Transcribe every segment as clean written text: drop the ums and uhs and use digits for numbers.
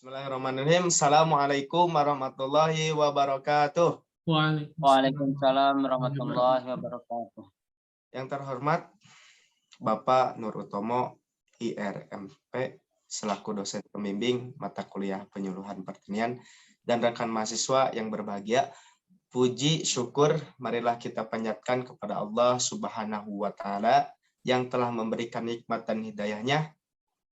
Bismillahirrahmanirrahim. Assalamualaikum warahmatullahi wabarakatuh. Waalaikumsalam warahmatullahi wabarakatuh. Yang terhormat Bapak Nur Utomo, IRMP, selaku dosen pembimbing mata kuliah penyuluhan pertanian, dan rekan mahasiswa yang berbahagia, puji syukur marilah kita panjatkan kepada Allah Subhanahu wa Ta'ala yang telah memberikan nikmat dan hidayahnya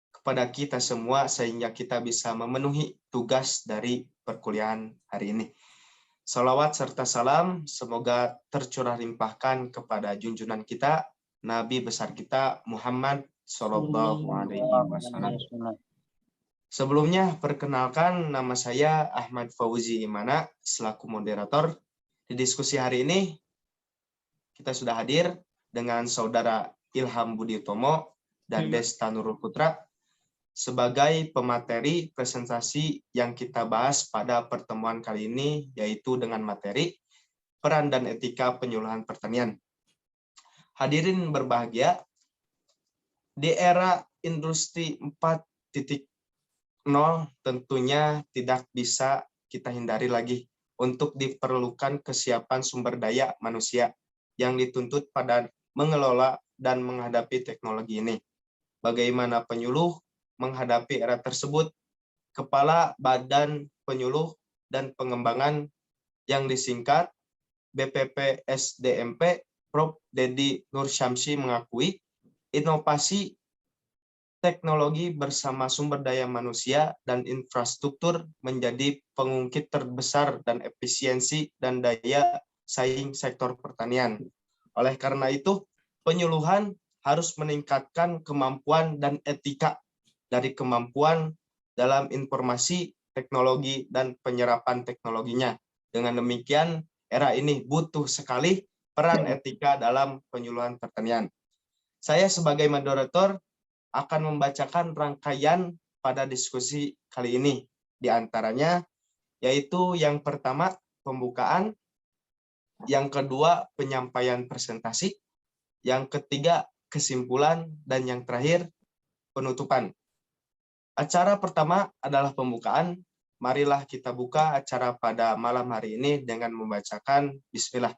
kepada kita semua sehingga kita bisa memenuhi tugas dari perkuliahan hari ini. Salawat serta salam semoga tercurah limpahkan kepada junjungan kita, Nabi besar kita Muhammad Shallallahu Alaihi Wasallam. Sebelumnya perkenalkan, nama saya Ahmad Fauzi Imana selaku moderator. Di diskusi hari ini kita sudah hadir dengan saudara Ilham Budi Utomo dan Desta Nurul Putra sebagai pemateri presentasi yang kita bahas pada pertemuan kali ini, yaitu dengan materi peran dan etika penyuluhan pertanian. Hadirin berbahagia, di era industri 4.0 tentunya tidak bisa kita hindari lagi untuk diperlukan kesiapan sumber daya manusia yang dituntut pada mengelola dan menghadapi teknologi ini. Bagaimana penyuluh menghadapi era tersebut? Kepala Badan Penyuluh dan Pengembangan yang disingkat BPPSDMP, Prof. Dedi Nur Syamsi mengakui inovasi teknologi bersama sumber daya manusia dan infrastruktur menjadi pengungkit terbesar dan efisiensi dan daya saing sektor pertanian. Oleh karena itu, penyuluhan harus meningkatkan kemampuan dan etika dari kemampuan dalam informasi, teknologi, dan penyerapan teknologinya. Dengan demikian, era ini butuh sekali peran etika dalam penyuluhan pertanian. Saya sebagai moderator akan membacakan rangkaian pada diskusi kali ini. Di antaranya, yaitu yang pertama, pembukaan, yang kedua, penyampaian presentasi, yang ketiga, kesimpulan, dan yang terakhir, penutupan. Acara pertama adalah pembukaan. Marilah kita buka acara pada malam hari ini dengan membacakan Bismillah.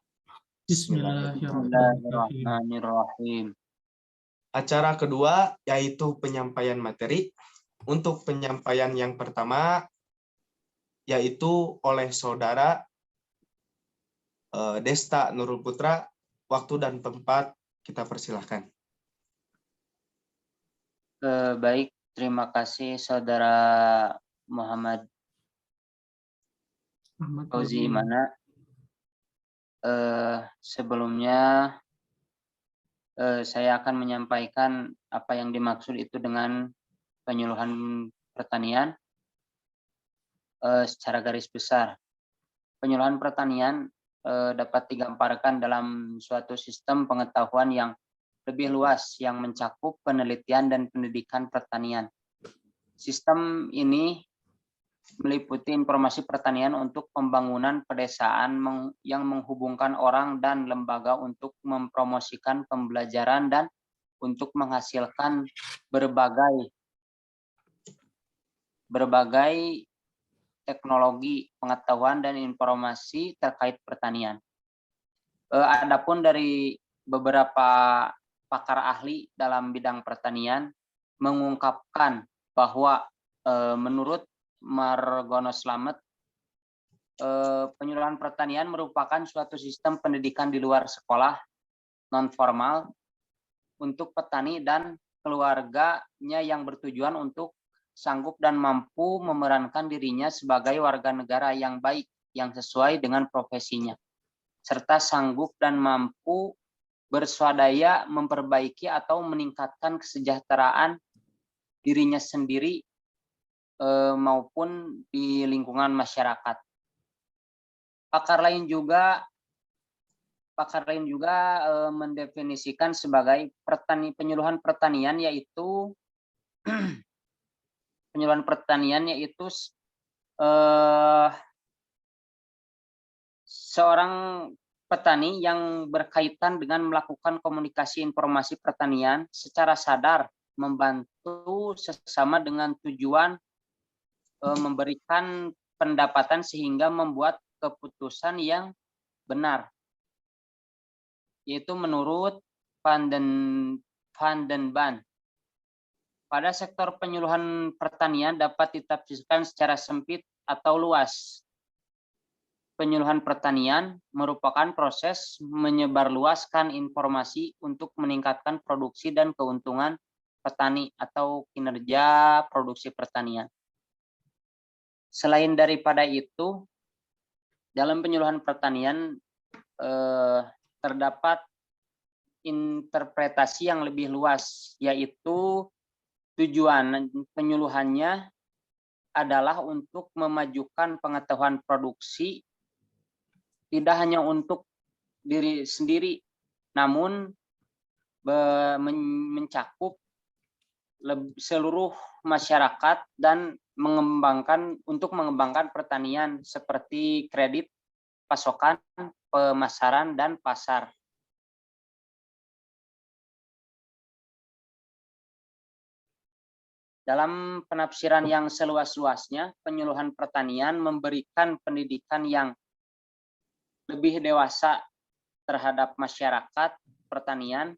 Bismillahirrahmanirrahim. Acara kedua yaitu penyampaian materi. Untuk penyampaian yang pertama yaitu oleh saudara Desta Nurul Putra. Waktu dan tempat kita persilahkan. Baik. Terima kasih Saudara Muhammad Fauzi Imana. Sebelumnya saya akan menyampaikan apa yang dimaksud itu dengan penyuluhan pertanian secara garis besar. Penyuluhan pertanian dapat digambarkan dalam suatu sistem pengetahuan yang lebih luas yang mencakup penelitian dan pendidikan pertanian. Sistem ini meliputi informasi pertanian untuk pembangunan pedesaan yang menghubungkan orang dan lembaga untuk mempromosikan pembelajaran dan untuk menghasilkan berbagai teknologi, pengetahuan dan informasi terkait pertanian. Adapun dari beberapa pakar ahli dalam bidang pertanian mengungkapkan bahwa menurut Margono Slamet, penyuluhan pertanian merupakan suatu sistem pendidikan di luar sekolah non formal untuk petani dan keluarganya yang bertujuan untuk sanggup dan mampu memerankan dirinya sebagai warga negara yang baik yang sesuai dengan profesinya, serta sanggup dan mampu berswadaya memperbaiki atau meningkatkan kesejahteraan dirinya sendiri maupun di lingkungan masyarakat. Pakar lain juga mendefinisikan sebagai penyuluhan pertanian yaitu seorang petani yang berkaitan dengan melakukan komunikasi informasi pertanian secara sadar membantu sesama dengan tujuan memberikan pendapatan sehingga membuat keputusan yang benar, yaitu menurut Van den Ban. Pada sektor penyuluhan pertanian dapat ditafsirkan secara sempit atau luas. Penyuluhan pertanian merupakan proses menyebarluaskan informasi untuk meningkatkan produksi dan keuntungan petani atau kinerja produksi pertanian. Selain daripada itu, dalam penyuluhan pertanian terdapat interpretasi yang lebih luas, yaitu tujuan penyuluhannya adalah untuk memajukan pengetahuan produksi, tidak hanya untuk diri sendiri, namun mencakup seluruh masyarakat dan mengembangkan pertanian seperti kredit, pasokan, pemasaran, dan pasar. Dalam penafsiran yang seluas-luasnya, penyuluhan pertanian memberikan pendidikan yang lebih dewasa terhadap masyarakat pertanian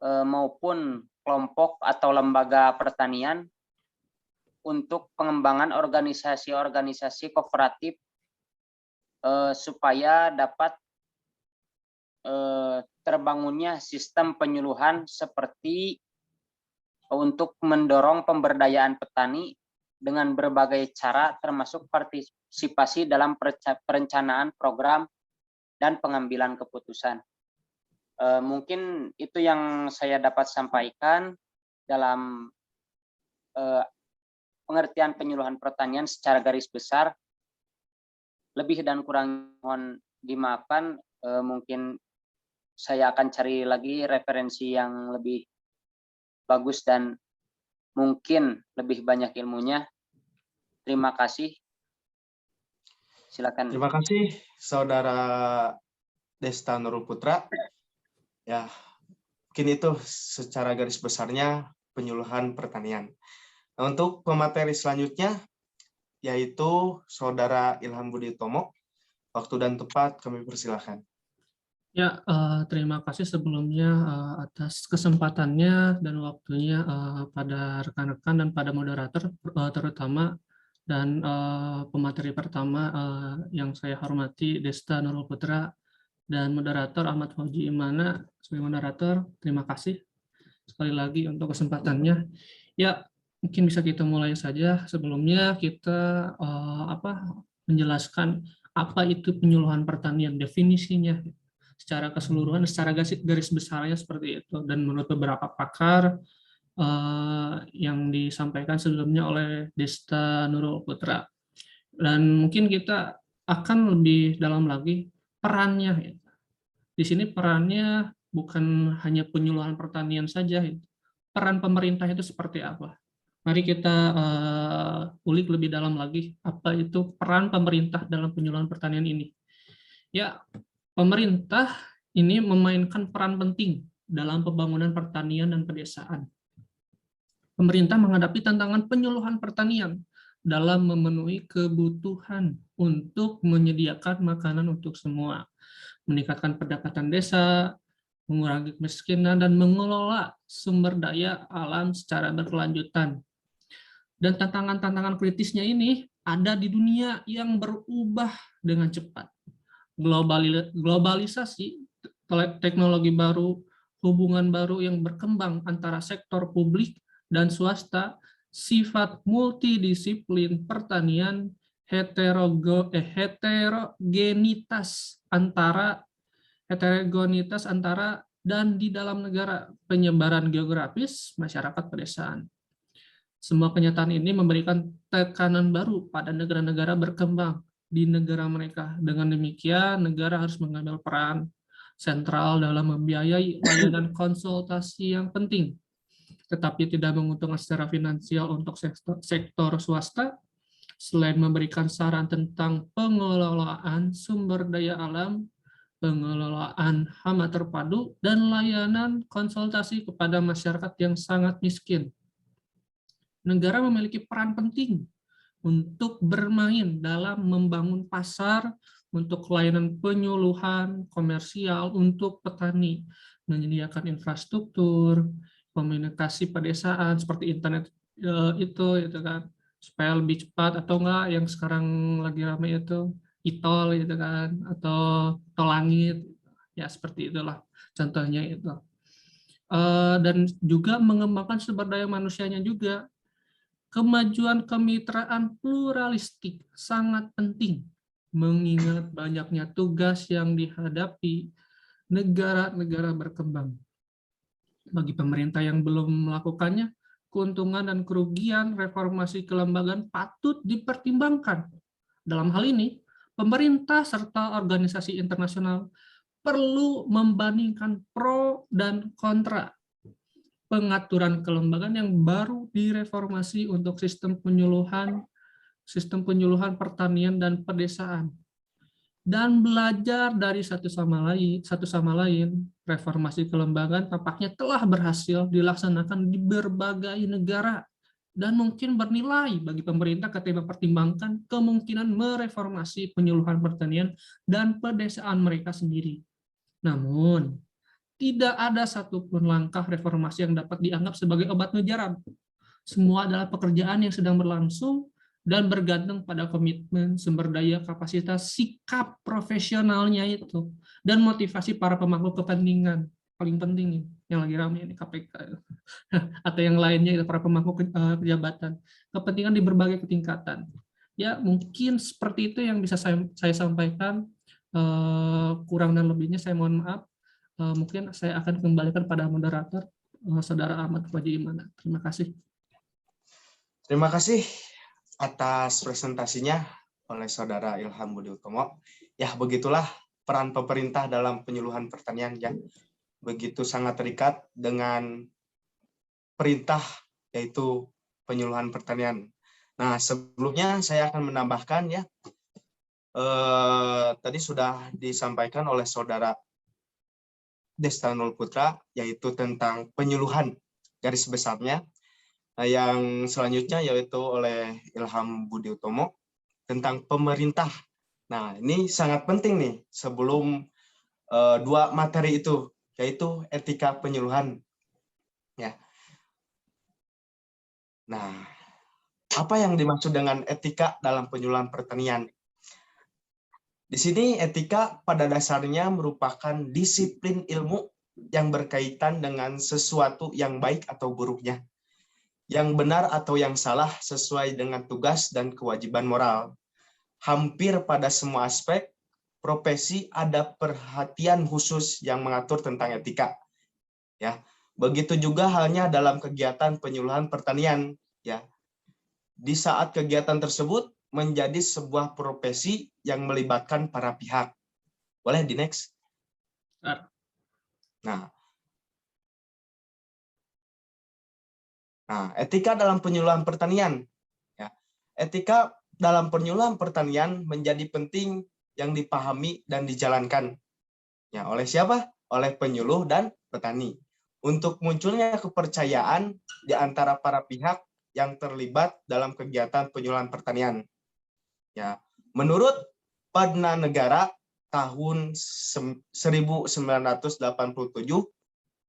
maupun kelompok atau lembaga pertanian untuk pengembangan organisasi-organisasi kooperatif supaya dapat terbangunnya sistem penyuluhan seperti untuk mendorong pemberdayaan petani dengan berbagai cara termasuk partisipasi dalam perencanaan program dan pengambilan keputusan. Mungkin itu yang saya dapat sampaikan dalam pengertian penyuluhan pertanian secara garis besar. Lebih dan kurang mohon dimaafkan, mungkin saya akan cari lagi referensi yang lebih bagus dan mungkin lebih banyak ilmunya. Terima kasih. Silakan. Terima kasih Saudara Desta Nurul Putra. Ya, mungkin itu secara garis besarnya penyuluhan pertanian. Nah, untuk pemateri selanjutnya yaitu Saudara Ilham Budi Utomo. Waktu dan tempat kami persilahkan. Ya, terima kasih sebelumnya atas kesempatannya dan waktunya pada rekan-rekan dan pada moderator terutama, dan pemateri pertama yang saya hormati Desta Nurul Putra dan moderator Ahmad Fauji Imana sebagai moderator. Terima kasih sekali lagi untuk kesempatannya. Ya, mungkin bisa kita mulai saja. Sebelumnya kita menjelaskan apa itu penyuluhan pertanian, definisinya secara keseluruhan, secara garis besarnya seperti itu. Dan menurut beberapa pakar yang disampaikan sebelumnya oleh Desta Nurul Putra. Dan mungkin kita akan lebih dalam lagi perannya. Di sini perannya bukan hanya penyuluhan pertanian saja. Peran pemerintah itu seperti apa? Mari kita ulik lebih dalam lagi apa itu peran pemerintah dalam penyuluhan pertanian ini. Ya, pemerintah ini memainkan peran penting dalam pembangunan pertanian dan pedesaan. Pemerintah menghadapi tantangan penyuluhan pertanian dalam memenuhi kebutuhan untuk menyediakan makanan untuk semua, meningkatkan pendapatan desa, mengurangi kemiskinan, dan mengelola sumber daya alam secara berkelanjutan. Dan tantangan-tantangan kritisnya ini ada di dunia yang berubah dengan cepat. Globalisasi, teknologi baru, hubungan baru yang berkembang antara sektor publik dan swasta, sifat multidisiplin pertanian, heterogenitas antara dan di dalam negara, penyebaran geografis masyarakat pedesaan. Semua kenyataan ini memberikan tekanan baru pada negara-negara berkembang di negara mereka. Dengan demikian, negara harus mengambil peran sentral dalam membiayai layanan konsultasi yang penting, tetapi tidak menguntungkan secara finansial untuk sektor swasta. Selain memberikan saran tentang pengelolaan sumber daya alam, pengelolaan hama terpadu, dan layanan konsultasi kepada masyarakat yang sangat miskin. Negara memiliki peran penting untuk bermain dalam membangun pasar untuk layanan penyuluhan komersial untuk petani, menyediakan infrastruktur, komunikasi pedesaan seperti internet itu kan, supaya lebih cepat, atau enggak yang sekarang lagi ramai itu e-tol gitu kan, atau tol langit, ya seperti itulah contohnya itu. Dan juga mengembangkan sumber daya manusianya juga. Kemajuan kemitraan pluralistik sangat penting, mengingat banyaknya tugas yang dihadapi negara-negara berkembang. Bagi pemerintah yang belum melakukannya, keuntungan dan kerugian reformasi kelembagaan patut dipertimbangkan. Dalam hal ini, pemerintah serta organisasi internasional perlu membandingkan pro dan kontra pengaturan kelembagaan yang baru direformasi untuk sistem penyuluhan pertanian dan pedesaan, dan belajar dari satu sama lain. Reformasi kelembagaan tampaknya telah berhasil dilaksanakan di berbagai negara dan mungkin bernilai bagi pemerintah ketika mempertimbangkan kemungkinan mereformasi penyuluhan pertanian dan pedesaan mereka sendiri. Namun, tidak ada satupun langkah reformasi yang dapat dianggap sebagai obat mujarab. Semua adalah pekerjaan yang sedang berlangsung dan bergantung pada komitmen, sumber daya, kapasitas, sikap profesionalnya itu, dan motivasi para pemangku kepentingan. Paling penting nih, yang lagi ramai ini KPK atau yang lainnya itu para pemangku jabatan. Kepentingan di berbagai ketingkatan. Ya, mungkin seperti itu yang bisa saya sampaikan. Kurang dan lebihnya saya mohon maaf. Mungkin saya akan kembalikan pada moderator, Saudara Ahmad Fajimana. Terima kasih. Terima kasih atas presentasinya oleh Saudara Ilham Budi Utomo. Ya, begitulah peran pemerintah dalam penyuluhan pertanian, ya. Begitu sangat terikat dengan perintah, yaitu penyuluhan pertanian. Nah, sebelumnya saya akan menambahkan, ya, tadi sudah disampaikan oleh Saudara Destanul Putra, yaitu tentang penyuluhan garis besarnya. Nah, yang selanjutnya yaitu oleh Ilham Budi Utomo tentang pemerintah. Nah, ini sangat penting nih sebelum dua materi itu, yaitu etika penyuluhan. Ya. Nah, apa yang dimaksud dengan etika dalam penyuluhan pertanian? Di sini etika pada dasarnya merupakan disiplin ilmu yang berkaitan dengan sesuatu yang baik atau buruknya, yang benar atau yang salah sesuai dengan tugas dan kewajiban moral. Hampir pada semua aspek profesi ada perhatian khusus yang mengatur tentang etika. Ya, begitu juga halnya dalam kegiatan penyuluhan pertanian. Ya, di saat kegiatan tersebut menjadi sebuah profesi yang melibatkan para pihak. Boleh di next? Nah, etika dalam penyuluhan pertanian. Ya, etika dalam penyuluhan pertanian menjadi penting yang dipahami dan dijalankan. Ya, oleh siapa? Oleh penyuluh dan petani. Untuk munculnya kepercayaan di antara para pihak yang terlibat dalam kegiatan penyuluhan pertanian. Ya, menurut Padma Negara tahun 1987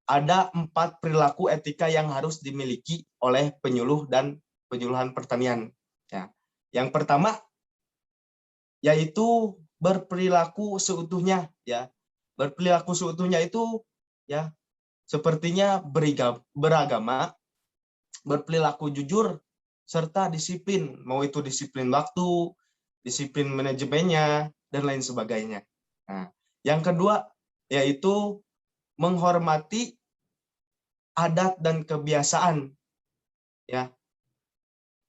ada 4 perilaku etika yang harus dimiliki oleh penyuluh dan penyuluhan pertanian. Ya. Yang pertama yaitu berperilaku seutuhnya. Ya, berperilaku seutuhnya itu ya sepertinya beragama, berperilaku jujur, serta disiplin, mau itu disiplin waktu, disiplin manajemennya, dan lain sebagainya. Nah, yang kedua yaitu menghormati adat dan kebiasaan. Ya,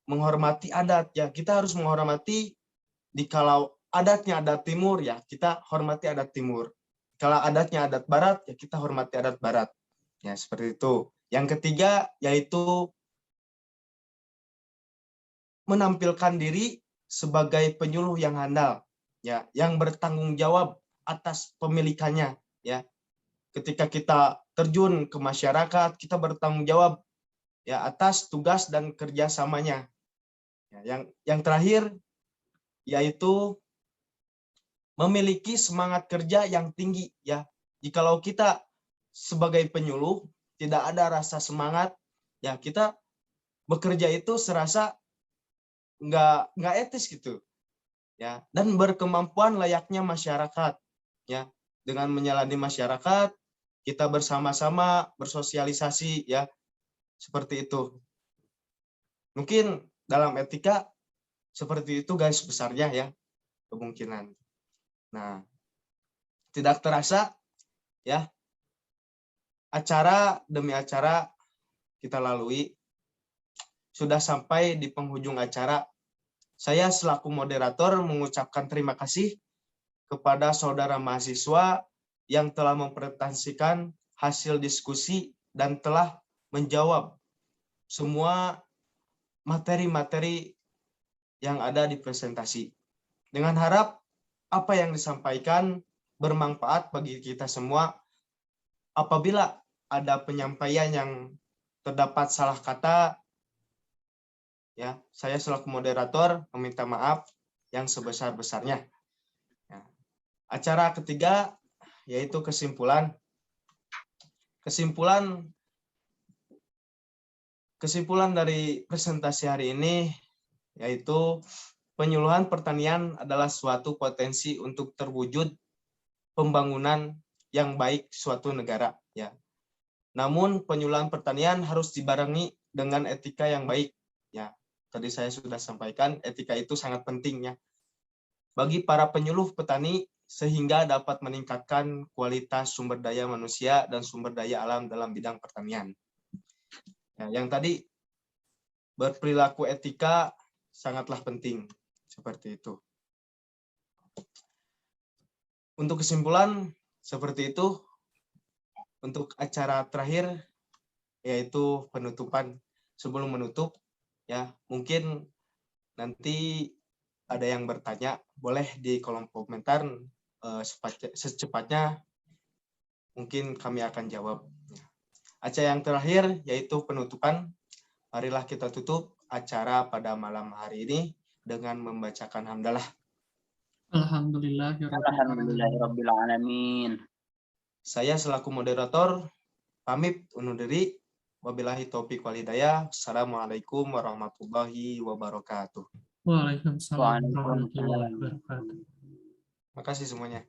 menghormati adat, ya kita harus menghormati kalau adatnya adat timur, ya kita hormati adat timur. Kalau adatnya adat barat, ya kita hormati adat barat. Ya, seperti itu. Yang ketiga yaitu menampilkan diri sebagai penyuluh yang handal, ya, yang bertanggung jawab atas pemilikannya, ya. Ketika kita terjun ke masyarakat, kita bertanggung jawab ya atas tugas dan kerjasamanya. Ya, yang terakhir yaitu memiliki semangat kerja yang tinggi ya. Jikalau kita sebagai penyuluh tidak ada rasa semangat, ya kita bekerja itu serasa nggak etis gitu ya, dan berkemampuan layaknya masyarakat ya. Dengan menyelani masyarakat, kita bersama-sama bersosialisasi ya, seperti itu. Mungkin dalam etika seperti itu guys besarnya ya, kemungkinan. Nah, tidak terasa ya, acara demi acara kita lalui, sudah sampai di penghujung acara. Saya selaku moderator mengucapkan terima kasih kepada saudara mahasiswa yang telah mempresentasikan hasil diskusi dan telah menjawab semua materi-materi yang ada di presentasi. Dengan harap apa yang disampaikan bermanfaat bagi kita semua. Apabila ada penyampaian yang terdapat salah kata, ya, saya selaku moderator meminta maaf yang sebesar-besarnya. Ya. Acara ketiga yaitu kesimpulan. Kesimpulan dari presentasi hari ini yaitu penyuluhan pertanian adalah suatu potensi untuk terwujud pembangunan yang baik suatu negara ya. Namun penyuluhan pertanian harus dibarengi dengan etika yang baik ya. Tadi saya sudah sampaikan etika itu sangat penting ya bagi para penyuluh petani sehingga dapat meningkatkan kualitas sumber daya manusia dan sumber daya alam dalam bidang pertanian. Ya, yang tadi berperilaku etika sangatlah penting seperti itu. Untuk kesimpulan seperti itu. Untuk acara terakhir yaitu penutupan. Sebelum menutup ya, mungkin nanti ada yang bertanya, boleh di kolom komentar, secepatnya mungkin kami akan jawab. Acara yang terakhir yaitu penutupan. Marilah kita tutup acara pada malam hari ini dengan membacakan hamdalah. Alhamdulillahirabbil alamin. Saya selaku moderator pamit undur diri. Wabillahi taufiq wal hidayah. Assalamualaikum warahmatullahi wabarakatuh. Waalaikumsalam warahmatullahi wabarakatuh. Makasih semuanya.